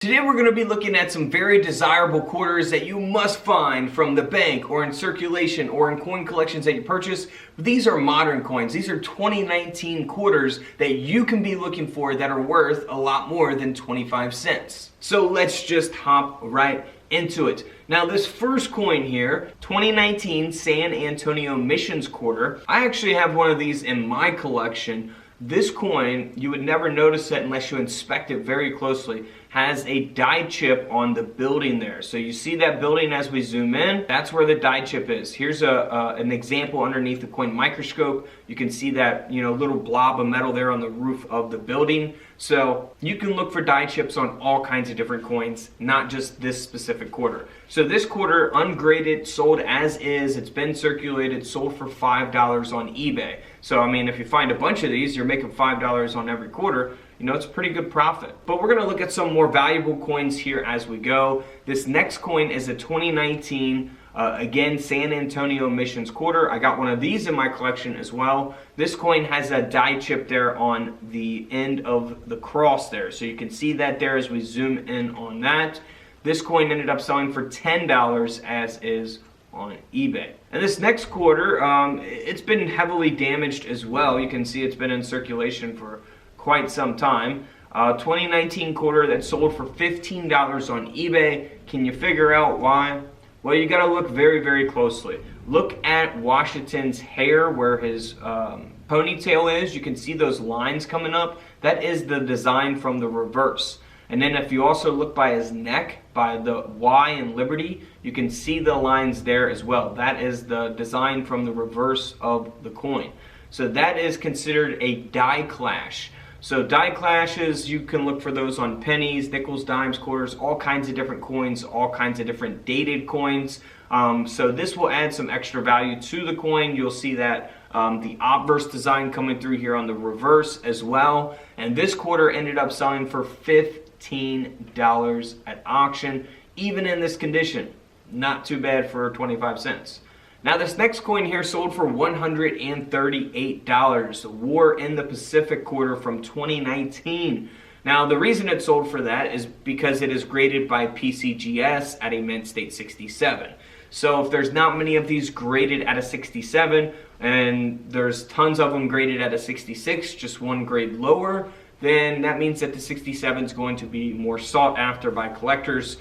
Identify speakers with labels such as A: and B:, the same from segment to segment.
A: Today we're going to be looking at some very desirable quarters that you must find from the bank or in circulation or in coin collections that you purchase. These are modern coins. These are 2019 quarters that you can be looking for that are worth a lot more than 25 cents. So let's just hop right into it. Now this first coin here, 2019 San Antonio Missions quarter. I actually have one of these in my collection. This coin, you would never notice it unless you inspect it very closely, has a die chip on the building there. So you see that building as we zoom in, that's where the die chip is. Here's an example underneath the coin microscope. You can see that little blob of metal there on the roof of the building. So you can look for die chips on all kinds of different coins, not just this specific quarter. So this quarter, ungraded, sold as is. It's been circulated, sold for $5 on eBay. So I mean, if you find a bunch of these, you're making $5 on every quarter. It's a pretty good profit. But we're going to look at some more valuable coins here as we go. This next coin is a 2019, again, San Antonio Missions quarter. I got one of these in my collection as well. This coin has a die chip there on the end of the cross there. So you can see that there as we zoom in on that. This coin ended up selling for $10 as is on eBay. And this next quarter, it's been heavily damaged as well. You can see it's been in circulation for quite some time. 2019 quarter that sold for $15 on eBay. Can you figure out why? Well, you got to look very, very closely. Look at Washington's hair where his ponytail is. You can see those lines coming up. That is the design from the reverse. And then if you also look by his neck, by the Y in Liberty, you can see the lines there as well. That is the design from the reverse of the coin. So that is considered a die clash. So die clashes, you can look for those on pennies, nickels, dimes, quarters, all kinds of different coins, all kinds of different dated coins. So this will add some extra value to the coin. You'll see that the obverse design coming through here on the reverse as well. And this quarter ended up selling for $15 at auction, even in this condition. Not too bad for 25 cents. Now this next coin here sold for $138. War in the Pacific quarter from 2019. Now the reason it sold for that is because it is graded by PCGS at a mint state 67. So if there's not many of these graded at a 67 and there's tons of them graded at a 66, just one grade lower, then that means that the 67 is going to be more sought after by collectors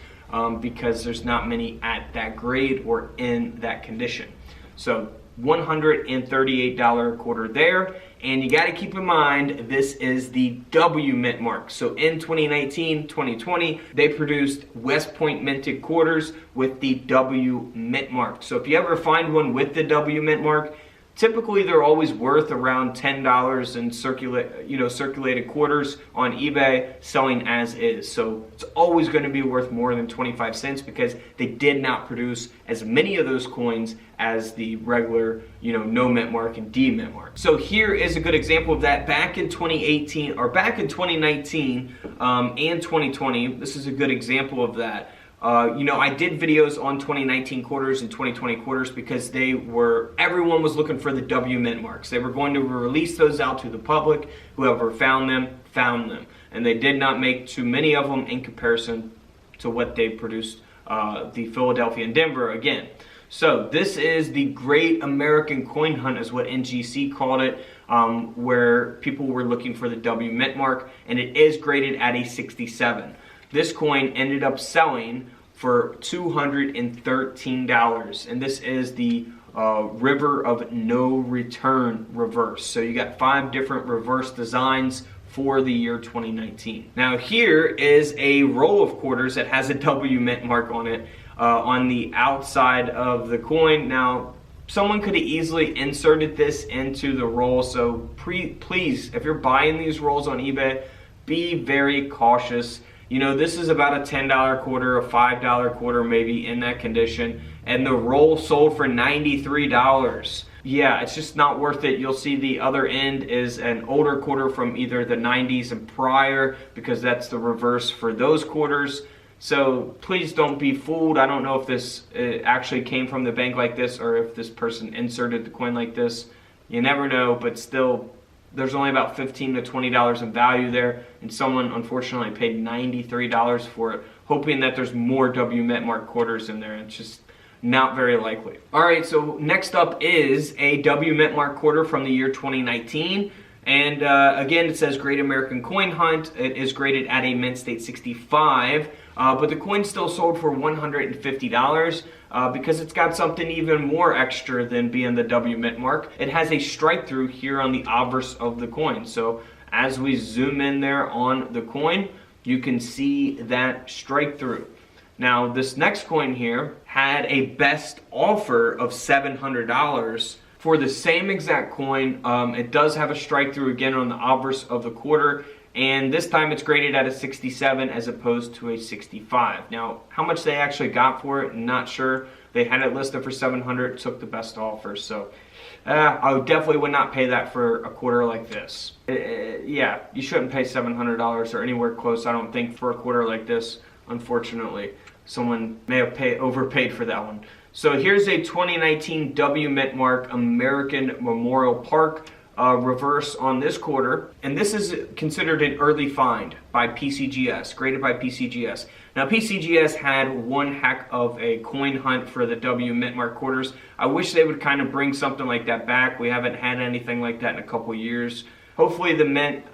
A: because there's not many at that grade or in that condition. So $138 quarter there. And you got to keep in mind, this is the W mint mark. So in 2019, 2020, they produced West Point minted quarters with the W mint mark. So if you ever find one with the W mint mark, typically they're always worth around $10 in circulated quarters on eBay, selling as is. So it's always going to be worth more than 25 cents because they did not produce as many of those coins as the regular, no mint mark and D mint mark. So here is a good example of that. Back in 2018 or back in 2019 and 2020, this is a good example of that. I did videos on 2019 quarters and 2020 quarters because everyone was looking for the W mint marks. They were going to release those out to the public. Whoever found them, found them. And they did not make too many of them in comparison to what they produced, the Philadelphia and Denver again. So this is the Great American Coin Hunt is what NGC called it, where people were looking for the W mint mark, and it is graded at a 67. This coin ended up selling for $213, and this is the River of No Return reverse. So you got 5 different reverse designs for the year 2019. Now here is a roll of quarters that has a W mint mark on it on the outside of the coin. Now someone could have easily inserted this into the roll, so please, if you're buying these rolls on eBay, be very cautious. This is about a $10 quarter, a $5 quarter maybe in that condition, and the roll sold for $93. Yeah, it's just not worth it. You'll see the other end is an older quarter from either the 90s and prior because that's the reverse for those quarters. So please don't be fooled. I don't know if this actually came from the bank like this or if this person inserted the coin like this. You never know, but still there's only about $15 to $20 in value there, and someone unfortunately paid $93 for it, hoping that there's more W Mint Mark quarters in there. It's just not very likely. All right, so next up is a W Mint Mark quarter from the year 2019. And again, it says Great American Coin Hunt. It is graded at a mint state 65, but the coin still sold for $150 because it's got something even more extra than being the W Mint Mark. It has a strike through here on the obverse of the coin. So as we zoom in there on the coin, you can see that strike through. Now, this next coin here had a best offer of $700 for the same exact coin. It does have a strike through again on the obverse of the quarter, and this time it's graded at a 67 as opposed to a 65. Now, how much they actually got for it, not sure. They had it listed for $700, took the best offer, so I definitely would not pay that for a quarter like this. Yeah, you shouldn't pay $700 or anywhere close, I don't think, for a quarter like this, unfortunately. Someone may have overpaid for that one. So here's a 2019 W Mint Mark American Memorial Park reverse on this quarter. And this is considered an early find by PCGS, graded by PCGS. Now PCGS had one heck of a coin hunt for the W Mint Mark quarters. I wish they would kind of bring something like that back. We haven't had anything like that in a couple years. Hopefully the Mint,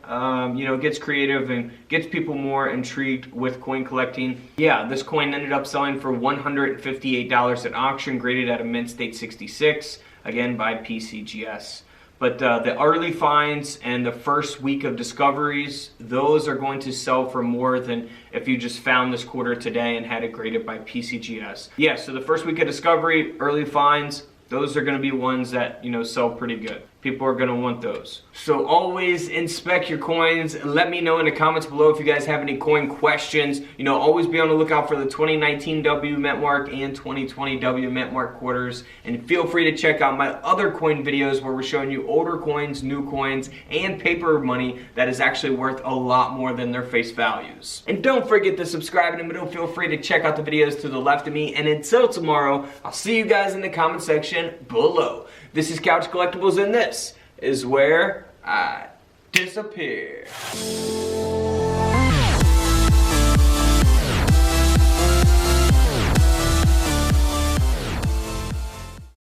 A: gets creative and gets people more intrigued with coin collecting. Yeah, this coin ended up selling for $158 at auction, graded at a mint state 66, again by PCGS. But the early finds and the first week of discoveries, those are going to sell for more than if you just found this quarter today and had it graded by PCGS. Yeah, so the first week of discovery, early finds, those are going to be ones that, sell pretty good. People are going to want those. So always inspect your coins. Let me know in the comments below if you guys have any coin questions. Always be on the lookout for the 2019 W Mint Mark and 2020 W Mint Mark quarters. And feel free to check out my other coin videos where we're showing you older coins, new coins, and paper money that is actually worth a lot more than their face values. And don't forget to subscribe in the middle. Feel free to check out the videos to the left of me. And until tomorrow, I'll see you guys in the comment section below. This is Couch Collectibles, and this is where I disappear.